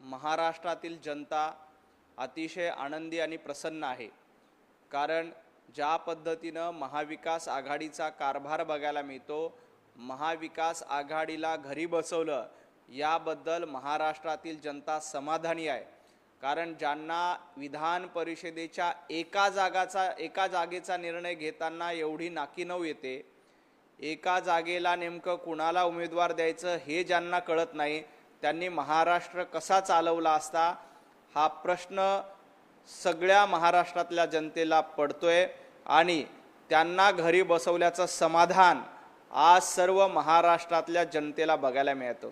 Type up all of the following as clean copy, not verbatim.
महाराष्ट्रातील जनता अतिशय आनंदी आणि प्रसन्न आहे। कारण ज्या पद्धतीनं महाविकास आघाडीचा कारभार बघायला मिळतो, महाविकास आघाडीला घरी बसवलं याबद्दल महाराष्ट्रातील जनता समाधानी आहे। कारण ज्यांना विधान परिषदेच्या एका जागेचा निर्णय घेताना एवढी नाकीनऊ येते, एका जागेला नेमकं कुणाला उमेदवार द्यायचं हे ज्यांना कळत नाही, त्यांनी महाराष्ट्र कसा चालवला असता हा प्रश्न सगळ्या महाराष्ट्रातल्या जनतेला पडतोय आणि त्यांना घरी बसवल्याचं समाधान आज सर्व महाराष्ट्रातल्या जनतेला बघायला मिळतं।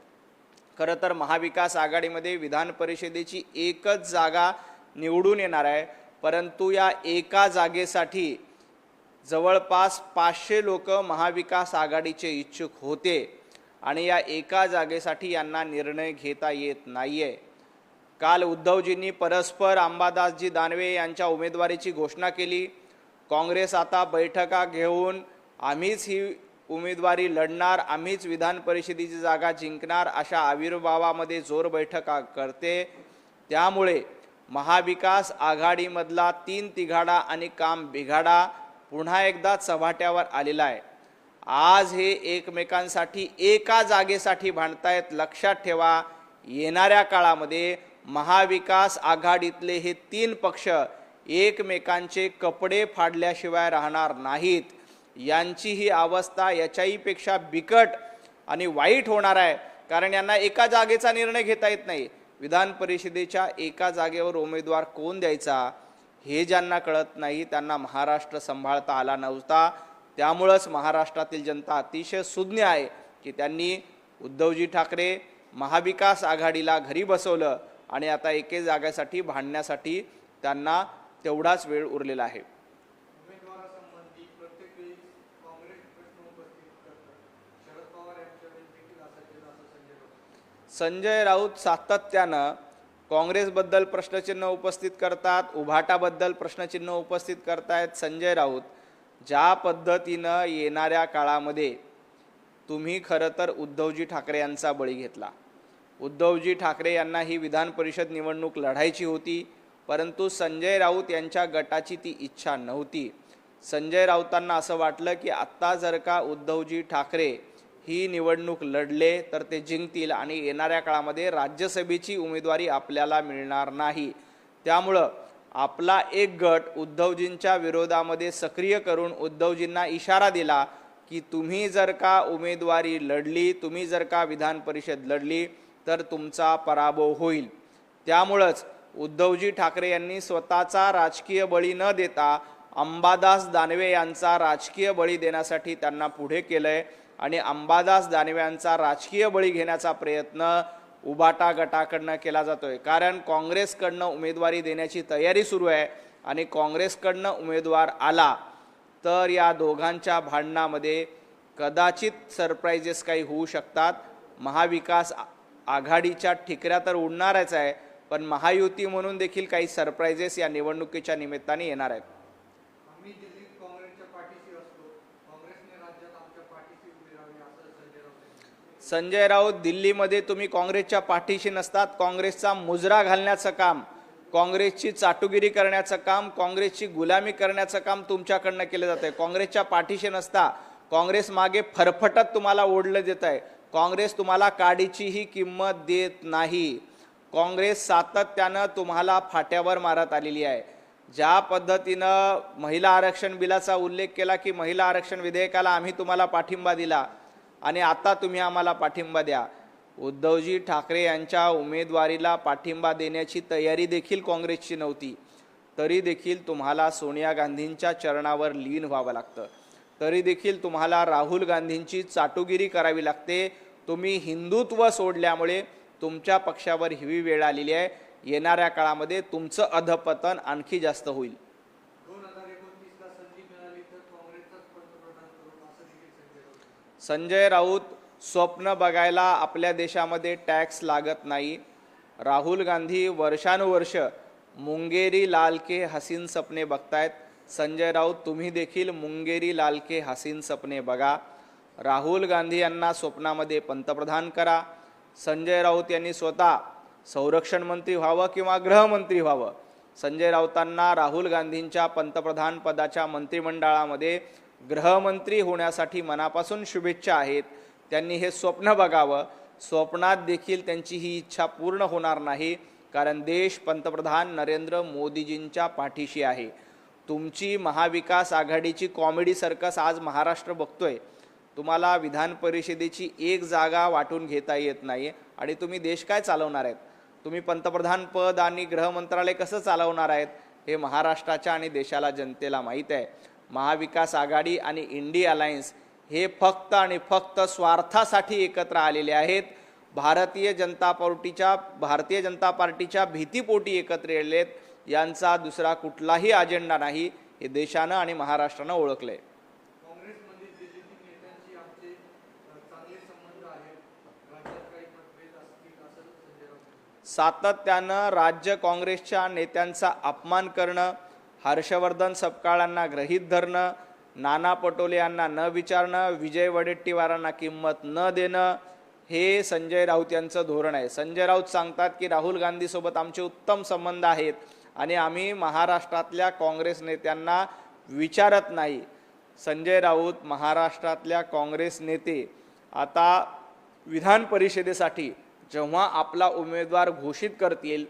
खरं तर महाविकास आघाडीमध्ये विधान परिषदेची एकच जागा निवडून येणार आहे, परंतु या एका जागेसाठी जवळपास 500 लोक महाविकास आघाडीचे इच्छुक होते आणि या एका जागेसाठी यांना निर्णय घेता येत नाहीये। काल उद्धवजींनी परस्पर अंबादासजी दानवे यांच्या उमेदवारीची घोषणा केली। काँग्रेस आता बैठका घेऊन आम्हीच ही उमेदवारी लढणार, आम्हीच विधान परिषदेची जागा जिंकणार अशा आविर्भावामध्ये जोर बैठका करते। त्यामुळे महाविकास आघाडीमधला 3 तिघाडा आणि काम बिघाडा पुन्हा एकदा चव्हाट्यावर आलेला आहे। आज हे एकमेकांसाठी एका जागेसाठी भांडतायत। लक्षात ठेवा, येणाऱ्या काळामध्ये महाविकास आघाडीतले हे 3 पक्ष एकमेकांचे कपडे फाडल्याशिवाय राहणार नाहीत। यांची ही अवस्था याच्याही पेक्षा बिकट आणि वाईट होणार आहे, कारण यांना एका जागेचा निर्णय घेता येत नाही। विधान परिषदेच्या एका जागेवर उमेदवार कोण द्यायचा हे ज्यांना कळत नाही त्यांना महाराष्ट्र सांभाळता आला नव्हता। त्यामुळेच महाराष्ट्रातील जनता अतिशय सुज्ञ आहे की त्यांनी उद्धवजी ठाकरे महाविकास आघाडीला घरी बसवलं आणि आता एके जागेसाठी भांडण्यासाठी त्यांना तेवढाच वेळ उरलेला आहे। संजय राऊत सातत्यानं काँग्रेसबद्दल प्रश्नचिन्ह उपस्थित करतात, उभाटाबद्दल प्रश्नचिन्ह उपस्थित करतायत। संजय राऊत, ज्या पद्धतीनं येणाऱ्या काळामध्ये तुम्ही खरं तर उद्धवजी ठाकरे यांचा बळी घेतला। उद्धवजी ठाकरे यांना ही विधान परिषद निवडणूक लढायची होती, परंतु संजय राऊत यांच्या गटाची ती इच्छा नव्हती। संजय राऊतांना असं वाटलं की आत्ता जर का उद्धवजी ठाकरे ही निवडणूक लढले तर ते जिंकतील आणि येणाऱ्या काळामध्ये राज्यसभेची उमेदवारी आपल्याला मिळणार नाही। त्यामुळं आपला एक गट उद्धवजींच्या विरोधामध्ये सक्रिय करून उद्धवजींना इशारा दिला की तुम्ही जर का उमेदवारी लढली, तुम्ही जर का विधान परिषद लढली तर तुमचा पराभव होईल। त्यामुळंच उद्धवजी ठाकरे यांनी स्वतःचा राजकीय बळी न देता अंबादास दानवे यांचा राजकीय बळी देण्यासाठी त्यांना पुढे केलंय आणि अंबादास दानवे यांचा राजकीय बळी घेण्याचा प्रयत्न उभाटा गटाकडनं केला जातोय। कारण काँग्रेसकडनं उमेदवारी देण्याची तयारी सुरू आहे आणि काँग्रेसकडनं उमेदवार आला तर या दोघांच्या भांडणामध्ये कदाचित सरप्राइजेस काही होऊ शकतात। महाविकास आघाडीच्या ठिकऱ्या तर उडणारच आहे, पण महायुती म्हणून देखील काही सरप्राइजेस या निवडणुकीच्या निमित्ताने येणार आहेत। संजय राऊत, दिल्लीमध्ये तुम्ही काँग्रेसच्या पाठीशी नसतात। काँग्रेसचा मुजरा घालण्याचं काम, काँग्रेसची चाटुगिरी करण्याचं काम, काँग्रेसची गुलामी करण्याचं काम तुमच्याकडनं केलं जातंय। काँग्रेसच्या पाठीशी नसता काँग्रेस मागे फरफटत तुम्हाला ओढलं देत आहे। काँग्रेस तुम्हाला काडीचीही किंमत देत नाही। काँग्रेस सातत्यानं तुम्हाला फाट्यावर मारत आलेली आहे। ज्या पद्धतीनं महिला आरक्षण बिलाचा उल्लेख केला की महिला आरक्षण विधेयकाला आम्ही तुम्हाला पाठिंबा दिला आणि आता तुम्ही आम्हाला पाठिंबा द्या। उद्धवजी ठाकरे यांच्या उमेदवारीला पाठिंबा देण्याची तयारी देखील काँग्रेसची नव्हती, तरी देखील तुम्हाला सोनिया गांधींच्या चरणावर लीन व्हावं लागतं, तरी देखील तुम्हाला राहुल गांधींची चाटुगिरी करावी लागते। तुम्ही हिंदुत्व सोडल्यामुळे तुमच्या पक्षावर ही वेळ आलेली आहे। येणाऱ्या काळामध्ये तुमचं अधपतन आणखी जास्त होईल। संजय राऊत, स्वप्न बघायला आपल्या देशामध्ये टॅक्स लागत नाही। राहुल गांधी वर्षानुवर्ष मुंगेरी लाल के हसीन सपने बघतायत। संजय राऊत, तुम्ही देखील मुंगेरी लाल के हसीन सपने बघा। राहुल गांधी यांना स्वप्नामध्ये पंतप्रधान करा। संजय राऊत यांनी स्वतः संरक्षण मंत्री व्हावं किंवा गृहमंत्री व्हावं, संजय राऊतांना राहुल गांधींच्या पंतप्रधान पदाच्या मंत्रिमंडळामध्ये गृहमंत्री होण्यासाठी मनापासून शुभेच्छा आहेत. त्यांनी हे स्वप्न बघावं. स्वप्नात देखील त्यांची ही इच्छा पूर्ण होणार नाही, कारण देश पंतप्रधान नरेंद्र मोदीजींच्या पाठीशी आहे. तुमची महाविकास आघाडीची कॉमेडी सर्कस आज महाराष्ट्र बघतोय. तुम्हाला विधान परिषदेची एक जागा वाटून घेता येत नाही आणि तुम्ही देश काय चालवणार आहेत? तुम्ही पंतप्रधान पद आणि गृहमंत्रालय कसं चालवणार आहेत हे महाराष्ट्राच्या आणि देशाला जनतेला माहीत आहे. महाविकास आघाडी आणि इंडी अलायन्स हे फक्त आणि फक्त स्वार्थासाठी एकत्र आलेले आहेत. भारतीय जनता पार्टीच्या भीतीपोटी एकत्र आलेले आहेत. यांचा दुसरा कुठलाही अजेंडा नाही हे देशानं आणि महाराष्ट्रानं ओळखलंय. सातत्यानं राज्य काँग्रेसच्या नेत्यांचा अपमान करणं, हर्षवर्धन सपकाळांना गृहीत धरणं, नाना पटोले यांना न विचारणं, विजय वडेट्टीवारांना किंमत न देणं हे संजय राऊत यांचं धोरण आहे. संजय राऊत सांगतात की राहुल गांधीसोबत आमचे उत्तम संबंध आहेत आणि आम्ही महाराष्ट्रातल्या काँग्रेस नेत्यांना विचारत नाही. संजय राऊत महाराष्ट्रातल्या काँग्रेस नेते आता विधान परिषदेसाठी जेव्हा आपला उमेदवार घोषित करतील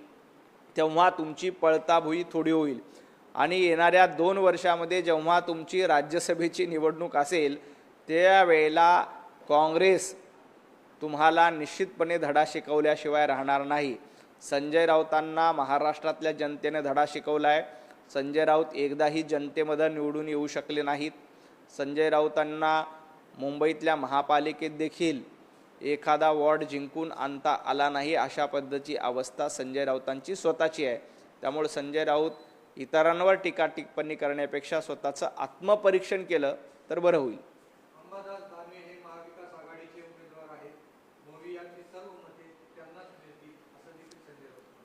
तेव्हा तुमची पळताभुई थोडी होईल आणि येणाऱ्या 2 वर्षामध्ये जेव्हा तुमची राज्यसभेची निवडणूक असेल त्यावेळेला काँग्रेस तुम्हाला निश्चितपणे धडा शिकवल्याशिवाय राहणार नाही. संजय राऊतांना महाराष्ट्रातल्या जनतेने धडा शिकवला आहे. संजय राऊत एकदाही जनतेमध्ये निवडून येऊ शकले नाहीत. संजय राऊतांना मुंबईतल्या महापालिकेत देखील एखादा वॉर्ड जिंकून आणता आला नाही. अशा पद्धतीची अवस्था संजय राऊतांची स्वतःची आहे. त्यामुळे संजय राऊत इतरांवर टीका टिप्पणी करण्यापेक्षा स्वतःचं आत्मपरीक्षण केलं तर बरं होईल.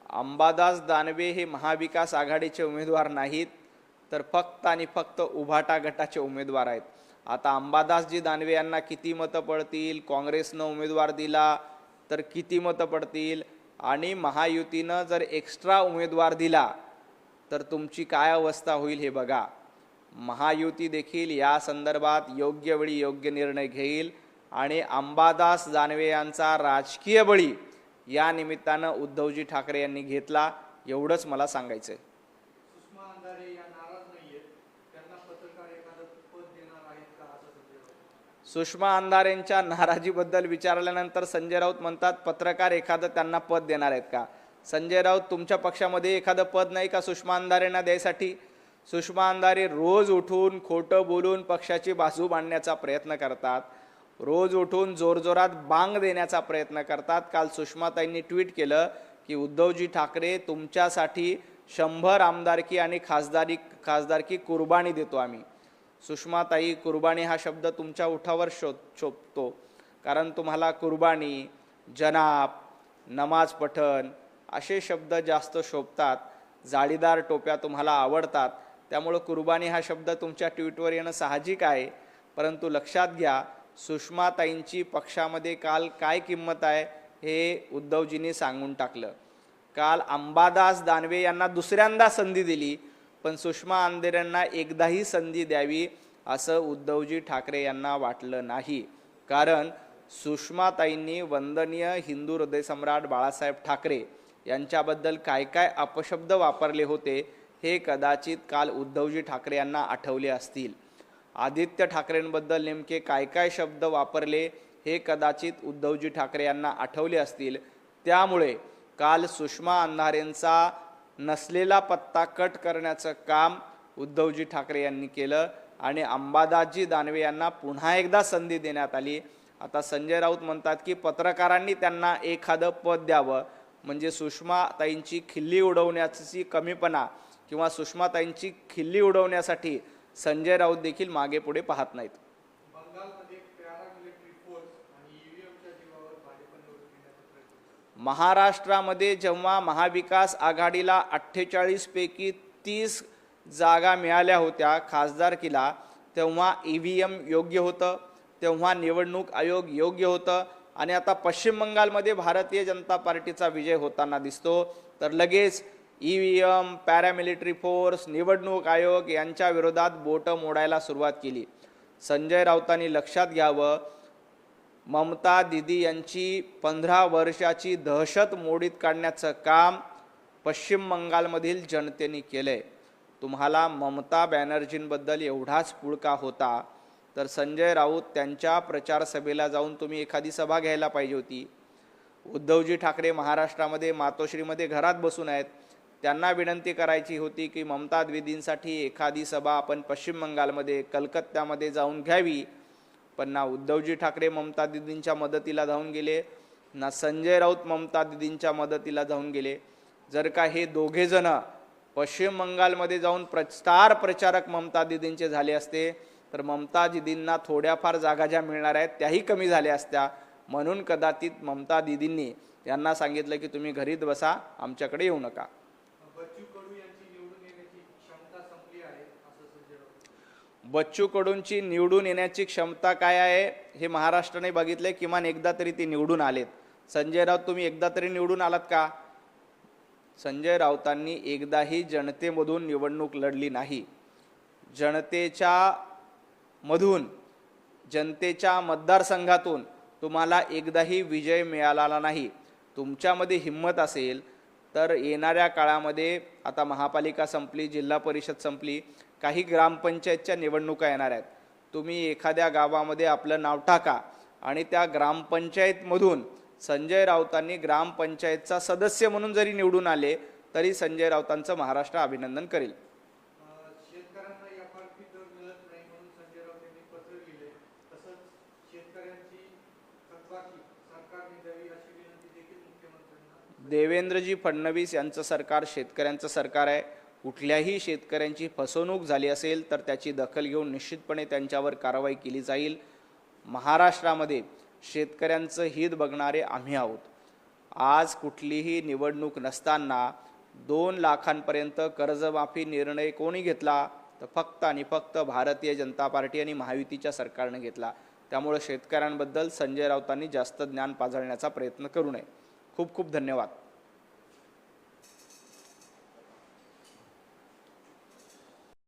अंबादास दानवे हे महाविकास आघाडीचे उमेदवार नाहीत, तर फक्त आणि फक्त उभाटा गटाचे उमेदवार आहेत. आता अंबादासजी दानवे यांना किती मतं पडतील, काँग्रेसनं उमेदवार दिला तर किती मतं पडतील आणि महायुतीनं जर एक्स्ट्रा उमेदवार दिला तर तुमची काय अवस्था होईल हे बघा. महायुती देखील या संदर्भात योग्य वेळी योग्य निर्णय घेईल आणि अंबादास दानवे यांचा राजकीय बळी या निमित्तानं उद्धवजी ठाकरे यांनी घेतला, एवढंच मला सांगायचंय. सुषमा अंधारेंच्या नाराजीबद्दल विचारल्यानंतर संजय राऊत म्हणतात पत्रकार एखादं त्यांना पद देणार आहेत का? संजय राऊत तुमच्या पक्षामध्ये एखादं पद नाही का सुषमा अंधारेंना द्यायसाठी? सुषमा अंधारे रोज उठून खोटं बोलून पक्षाची बाजू मांडण्याचा प्रयत्न करतात, रोज उठून जोरजोरात बांग देण्याचा प्रयत्न करतात. काल सुषमाताईंनी ट्विट केलं की उद्धवजी ठाकरे तुमच्यासाठी 100 आमदारकी आणि खासदारकी कुर्बानी देतो आम्ही. सुषमाताई, कुर्बानी हा शब्द तुमच्या उठावर शोभतो, कारण तुम्हाला कुर्बानी, जनाब, नमाज पठण असे शब्द जास्त शोभतात. जाळीदार टोप्या तुम्हाला आवडतात, त्यामुळे कुर्बानी हा शब्द तुमच्या ट्विटवर येणं साहजिक आहे. परंतु लक्षात घ्या, सुषमाताईंची पक्षामध्ये काल काय किंमत आहे हे उद्धवजींनी सांगून टाकलं. काल अंबादास दानवे यांना दुसऱ्यांदा संधी दिली, पण सुषमा अंधारेंना एकदाही संधी द्यावी असं उद्धवजी ठाकरे यांना वाटलं नाही. कारण सुषमाताईंनी वंदनीय हिंदू हृदयसम्राट बाळासाहेब ठाकरे यांच्याबद्दल काय काय अपशब्द वापरले होते हे कदाचित काल उद्धवजी ठाकरे यांना आठवले असतील. आदित्य ठाकरेंबद्दल नेमके काय काय शब्द वापरले हे कदाचित उद्धवजी ठाकरे यांना आठवले असतील. त्यामुळे काल सुषमा अंधारेंचा नसलेला पत्ता कट करण्याचं काम उद्धवजी ठाकरे यांनी केलं आणि अंबादासजी दानवे यांना पुन्हा एकदा संधी देण्यात आली. आता संजय राऊत म्हणतात की पत्रकारांनी त्यांना एखादं पद द्यावं, म्हणजे सुषमाताईंची खिल्ली उडवण्याची कमीपणा किंवा सुषमाताईंची खिल्ली उडवण्यासाठी संजय राऊत देखील मागे पुढे पाहत नाहीत. महाराष्ट्रामध्ये जेव्हा महाविकास आघाडीला 48 पैकी 30 जागा मिळाल्या होत्या खासदारकीला, तेव्हा EVM योग्य होतं, तेव्हा निवडणूक आयोग योग्य होतं, आणि आता पश्चिम बंगालमध्ये भारतीय जनता पार्टीचा विजय होताना दिसतो, तर लगेच EVM, पॅरामिलिटरी फोर्स, निवडणूक आयोग यांच्या विरोधात बोटं मोडायला सुरुवात केली. संजय राऊतांनी लक्षात घ्यावं, ममता दीदी यांची 15 वर्षाची दहशत मोडीत काढण्याचं काम पश्चिम बंगालमधील जनतेने केलंय. तुम्हाला ममता बॅनर्जींबद्दल एवढाच पुळका होता तर संजय राऊत त्यांच्या प्रचार सभेला जाऊन तुम्ही एखादी सभा घ्यायला पाहिजे होती. उद्धवजी ठाकरे महाराष्ट्रामध्ये मातोश्रीमध्ये घरात बसून आहेत, त्यांना विनंती करायची होती की ममता दीदींसाठी एखादी सभा आपण पश्चिम बंगालमध्ये कलकत्त्यामध्ये जाऊन घ्यावी. पण ना उद्धवजी ठाकरे ममता दीदींच्या मदतीला धावून गेले, ना संजय राऊत ममता दीदींच्या मदतीला धावून गेले. जर का हे दोघे जण पश्चिम बंगालमध्ये जाऊन स्टार प्रचारक ममता दीदींचे झाले असते तर ममता दीदींना थोड्याफार जागा ज्या मिळणार आहेत त्याही कमी झाल्या असत्या. म्हणून कदाचित ममता दीदींनी यांना सांगितलं की तुम्ही घरीच बसा, आमच्याकडे येऊ नका. बच्चू कडूंची निवडून येण्याची क्षमता काय आहे हे महाराष्ट्राने बघितले. किमान एकदा तरी ते निवडून आलेत. संजय राऊत तुम्ही एकदा तरी निवडून आलात का? संजय राऊतांनी एकदाही जनतेमधून निवडणूक लढली नाही. जनतेच्या मतदारसंघातून तुम्हाला एकदाही विजय मिळाला नाही. तुमच्यामध्ये हिम्मत असेल तर येणाऱ्या काळामध्ये आता महापालिका संपली, जिल्हा परिषद संपली, काही ग्रामपंचायतच्या निवडणुका येणार आहेत. तुम्ही एखाद्या गावामध्ये आपलं नाव टाका आणि त्या ग्रामपंचायतमधून संजय राऊतांनी ग्रामपंचायतचा सदस्य म्हणून जरी निवडून आले तरी संजय राऊतांचं महाराष्ट्र अभिनंदन करेल. देवेंद्रजी फडणवीस यांचं सरकार शेतकऱ्यांचं सरकार आहे. कुठल्याही शेतकऱ्यांची फसवणूक झाली असेल तर त्याची दखल घेऊन निश्चितपणे त्यांच्यावर कारवाई केली जाईल. महाराष्ट्रामध्ये शेतकऱ्यांचं हित बघणारे आम्ही आहोत. आज कुठलीही निवडणूक नसताना 2 लाखांपर्यंत कर्जमाफी निर्णय कोणी घेतला तर फक्त आणि फक्त भारतीय जनता पार्टी आणि महायुतीच्या सरकारने घेतला. त्यामुळे शेतकऱ्यांबद्दल संजय राऊतांनी जास्त ज्ञान पाजळण्याचा प्रयत्न करू नये. खूप खूप धन्यवाद.